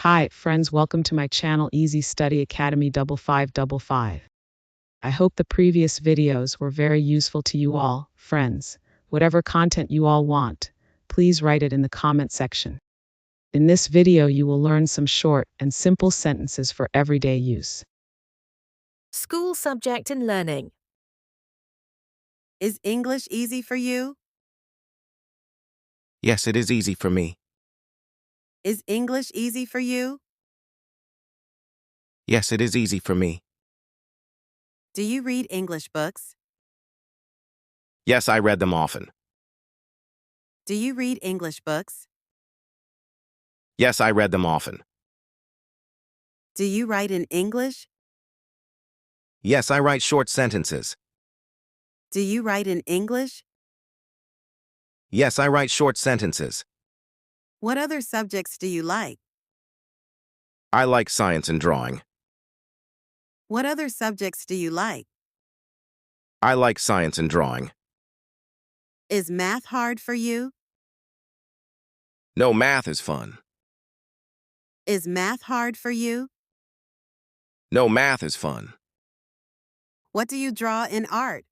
Hi, friends, welcome to my channel Easy Study Academy 5555. I hope the previous videos were very useful to you all, friends. Whatever content you all want, please write it in the comment section. In this video, you will learn some short and simple sentences for everyday use. School subject and learning. Is English easy for you? Yes, it is easy for me. Is English easy for you? Yes, it is easy for me. Do you read English books? Yes, I read them often. Do you read English books? Yes, I read them often. Do you write in English? Yes, I write short sentences. Do you write in English? Yes, I write short sentences. What other subjects do you like? I like science and drawing. What other subjects do you like? I like science and drawing. Is math hard for you? No, math is fun. Is math hard for you? No, math is fun. What do you draw in art?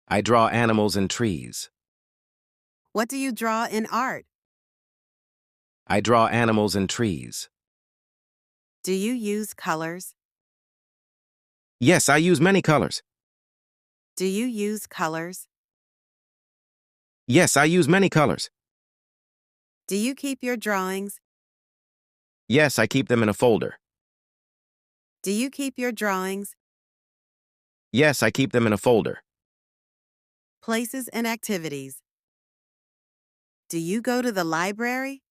I draw animals and trees. What do you draw in art? I draw animals and trees. Do you use colors? Yes, I use many colors. Do you use colors? Yes, I use many colors. Do you keep your drawings? Yes, I keep them in a folder. Do you keep your drawings? Yes, I keep them in a folder. Places and activities. Do you go to the library?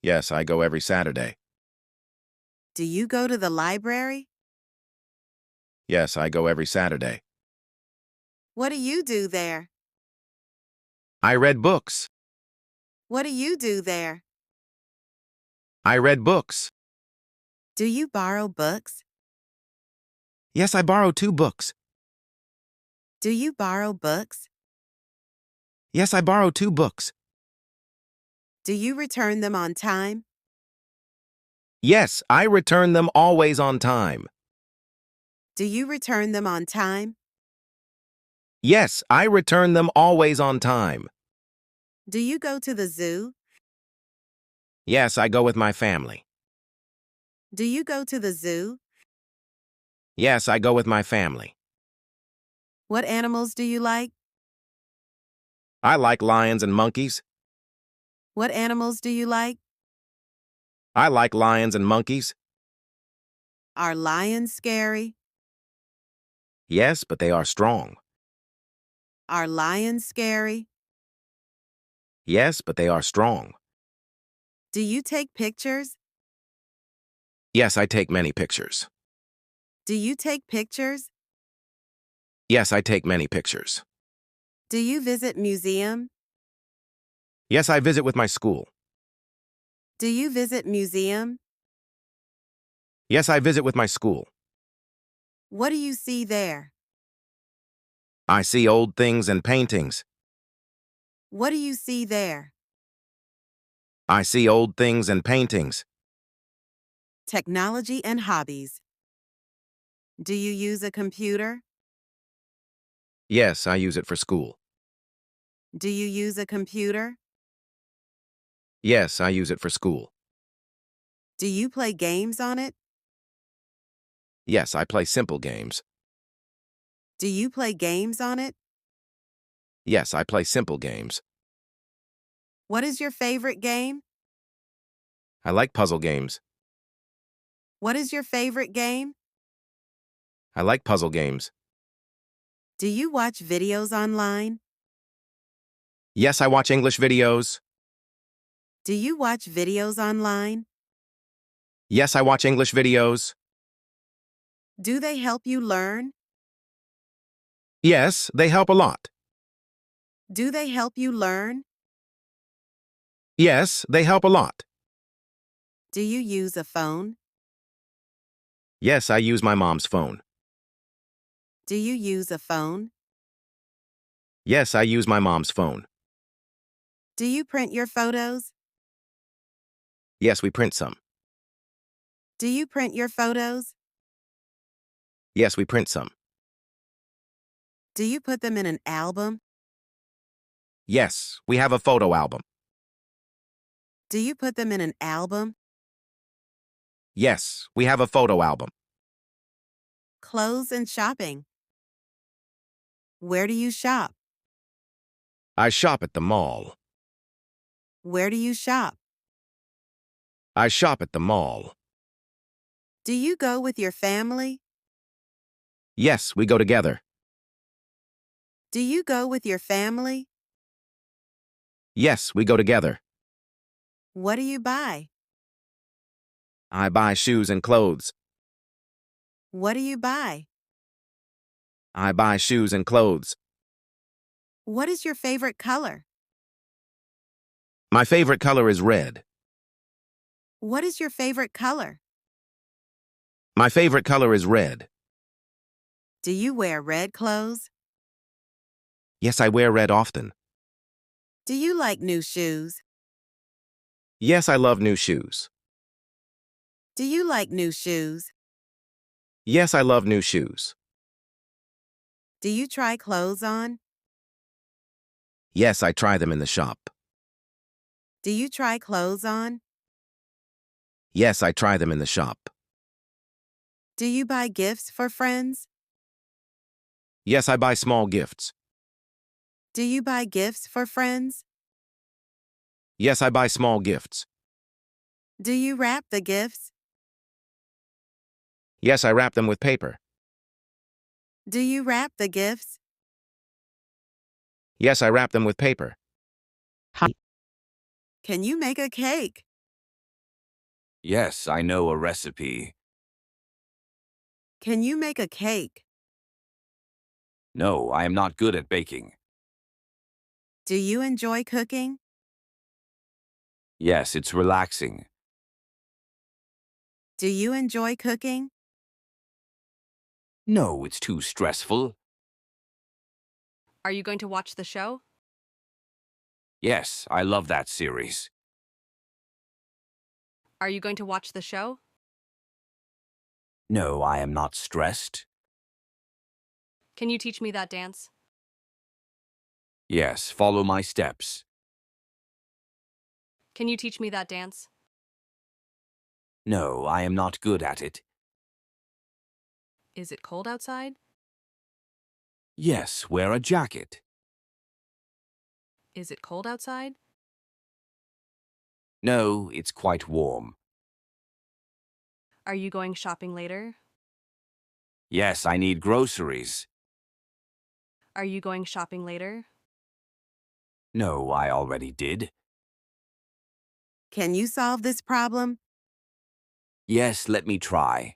Yes, I go every Saturday. Do you go to the library? Yes, I go every Saturday. What do you do there? I read books. What do you do there? I read books. Do you borrow books? Yes, I borrow 2 books. Do you borrow books? Yes, I borrow 2 books. Do you return them on time? Yes, I return them always on time. Do you return them on time? Yes, I return them always on time. Do you go to the zoo? Yes, I go with my family. Do you go to the zoo? Yes, I go with my family. What animals do you like? I like lions and monkeys. What animals do you like? I like lions and monkeys. Are lions scary? Yes, but they are strong. Are lions scary? Yes, but they are strong. Do you take pictures? Yes, I take many pictures. Do you take pictures? Yes, I take many pictures. Do you visit museum? Yes, I visit with my school. Do you visit museum? Yes, I visit with my school. What do you see there? I see old things and paintings. What do you see there? I see old things and paintings. Technology and hobbies. Do you use a computer? Yes, I use it for school. Do you use a computer? Yes, I use it for school. Do you play games on it? Yes, I play simple games. Do you play games on it? Yes, I play simple games. What is your favorite game? I like puzzle games. What is your favorite game? I like puzzle games. Do you watch videos online? Yes, I watch English videos. Do you watch videos online? Yes, I watch English videos. Do they help you learn? Yes, they help a lot. Do they help you learn? Yes, they help a lot. Do you use a phone? Yes, I use my mom's phone. Do you use a phone? Yes, I use my mom's phone. Do you print your photos? Yes, we print some. Do you print your photos? Yes, we print some. Do you put them in an album? Yes, we have a photo album. Do you put them in an album? Yes, we have a photo album. Clothes and shopping. Where do you shop? I shop at the mall. Where do you shop? I shop at the mall. Do you go with your family? Yes, we go together. Do you go with your family? Yes, we go together. What do you buy? I buy shoes and clothes. What do you buy? I buy shoes and clothes. What is your favorite color? My favorite color is red. What is your favorite color? My favorite color is red. Do you wear red clothes? Yes, I wear red often. Do you like new shoes? Yes, I love new shoes. Do you like new shoes? Yes, I love new shoes. Do you try clothes on? Yes, I try them in the shop. Do you try clothes on? Yes, I try them in the shop. Do you buy gifts for friends? Yes, I buy small gifts. Do you buy gifts for friends? Yes, I buy small gifts. Do you wrap the gifts? Yes, I wrap them with paper. Do you wrap the gifts? Yes, I wrap them with paper. Hi. Can you make a cake? Yes, I know a recipe. Can you make a cake? No, I am not good at baking. Do you enjoy cooking? Yes, it's relaxing. Do you enjoy cooking? No, it's too stressful. Are you going to watch the show? Yes, I love that series. Are you going to watch the show? No, I am not stressed. Can you teach me that dance? Yes, follow my steps. Can you teach me that dance? No, I am not good at it. Is it cold outside? Yes, wear a jacket. Is it cold outside? No, it's quite warm. Are you going shopping later? Yes, I need groceries. Are you going shopping later? No, I already did. Can you solve this problem? Yes, let me try.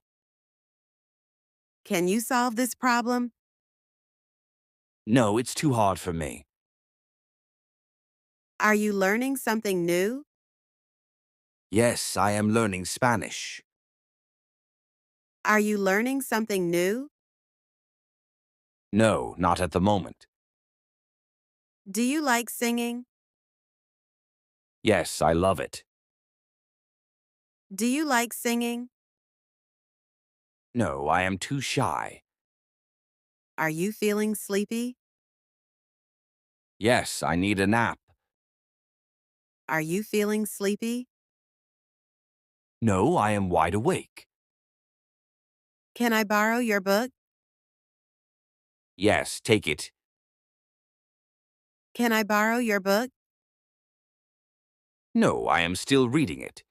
Can you solve this problem? No, it's too hard for me. Are you learning something new? Yes, I am learning Spanish. Are you learning something new? No, not at the moment. Do you like singing? Yes, I love it. Do you like singing? No, I am too shy. Are you feeling sleepy? Yes, I need a nap. Are you feeling sleepy? No, I am wide awake. Can I borrow your book? Yes, take it. Can I borrow your book? No, I am still reading it.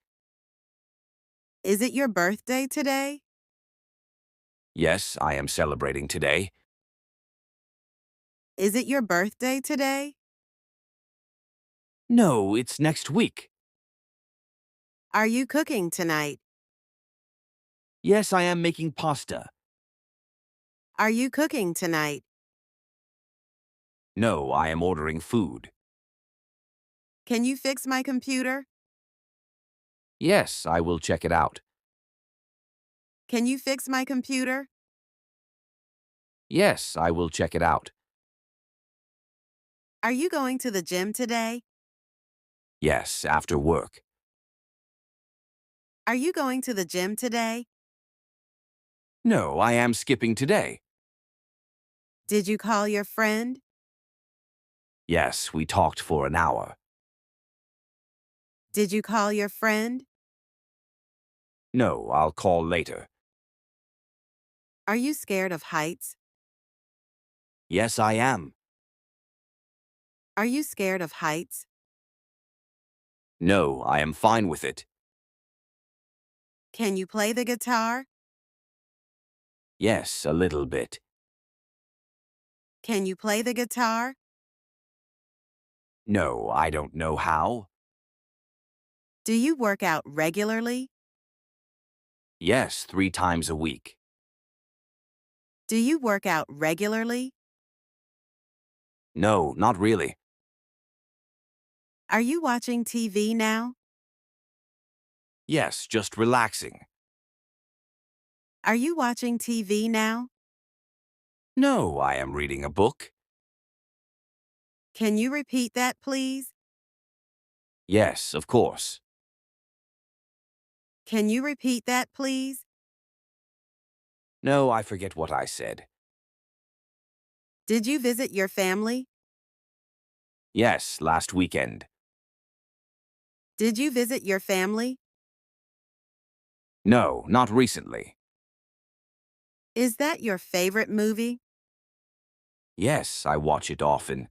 Is it your birthday today? Yes, I am celebrating today. Is it your birthday today? No, it's next week. Are you cooking tonight? Yes, I am making pasta. Are you cooking tonight? No, I am ordering food. Can you fix my computer? Yes, I will check it out. Can you fix my computer? Yes, I will check it out. Are you going to the gym today? Yes, after work. Are you going to the gym today? No, I am skipping today. Did you call your friend? Yes, we talked for an hour. Did you call your friend? No, I'll call later. Are you scared of heights? Yes, I am. Are you scared of heights? No, I am fine with it. Can you play the guitar? Yes, a little bit. Can you play the guitar? No, I don't know how. Do you work out regularly? Yes, 3 times a week. Do you work out regularly? No, not really. Are you watching TV now? Yes, just relaxing. Are you watching TV now? No, I am reading a book. Can you repeat that, please? Yes, of course. Can you repeat that, please? No, I forget what I said. Did you visit your family? Yes, last weekend. Did you visit your family? No, not recently. Is that your favorite movie? Yes, I watch it often.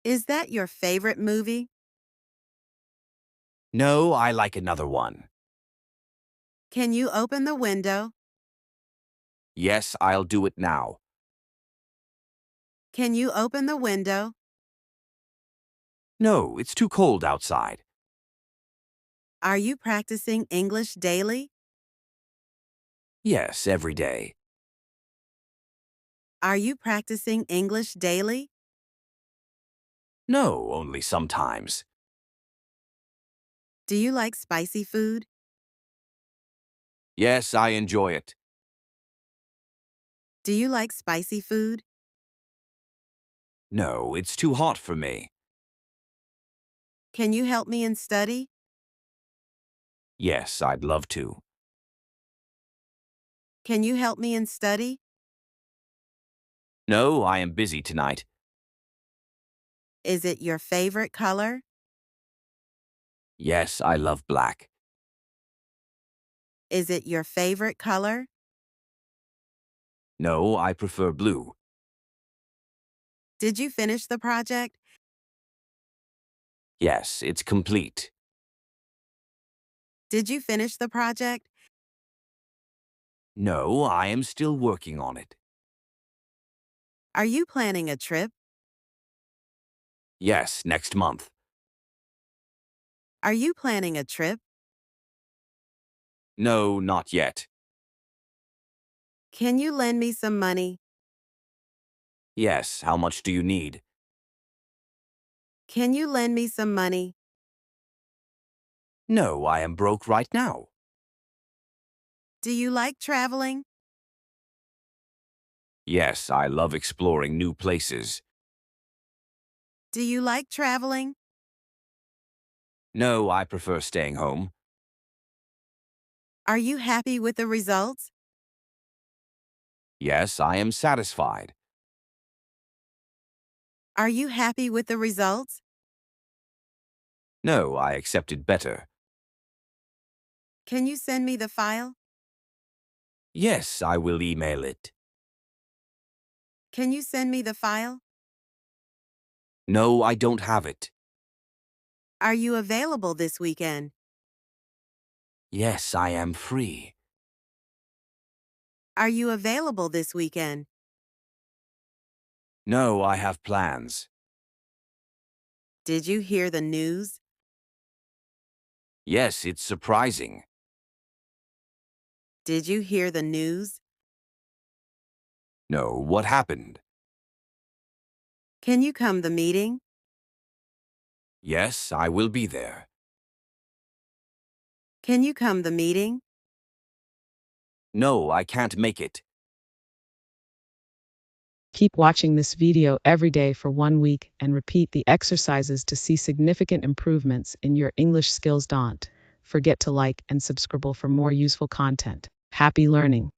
Is that your favorite movie? No, I like another one. Can you open the window? Yes, I'll do it now. Can you open the window? No, it's too cold outside. Are you practicing English daily? Yes, every day. Are you practicing English daily? No, only sometimes. Do you like spicy food? Yes, I enjoy it. Do you like spicy food? No, it's too hot for me. Can you help me in study? Yes, I'd love to. Can you help me in study? No, I am busy tonight. Is it your favorite color? Yes, I love black. Is it your favorite color? No, I prefer blue. Did you finish the project? Yes, it's complete. Did you finish the project? No, I am still working on it. Are you planning a trip? Yes, next month. Are you planning a trip? No, not yet. Can you lend me some money? Yes, how much do you need? Can you lend me some money? No, I am broke right now. Do you like traveling? Yes, I love exploring new places. Do you like traveling? No, I prefer staying home. Are you happy with the results? Yes, I am satisfied. Are you happy with the results? No, I accepted better. Can you send me the file? Yes, I will email it. Can you send me the file? No, I don't have it. Are you available this weekend? Yes, I am free. Are you available this weekend? No, I have plans. Did you hear the news? Yes, it's surprising. Did you hear the news? No, what happened? Can you come the meeting? Yes, I will be there. Can you come the meeting? No, I can't make it. Keep watching this video every day for 1 week and repeat the exercises to see significant improvements in your English skills. Don't forget to like and subscribe for more useful content. Happy learning!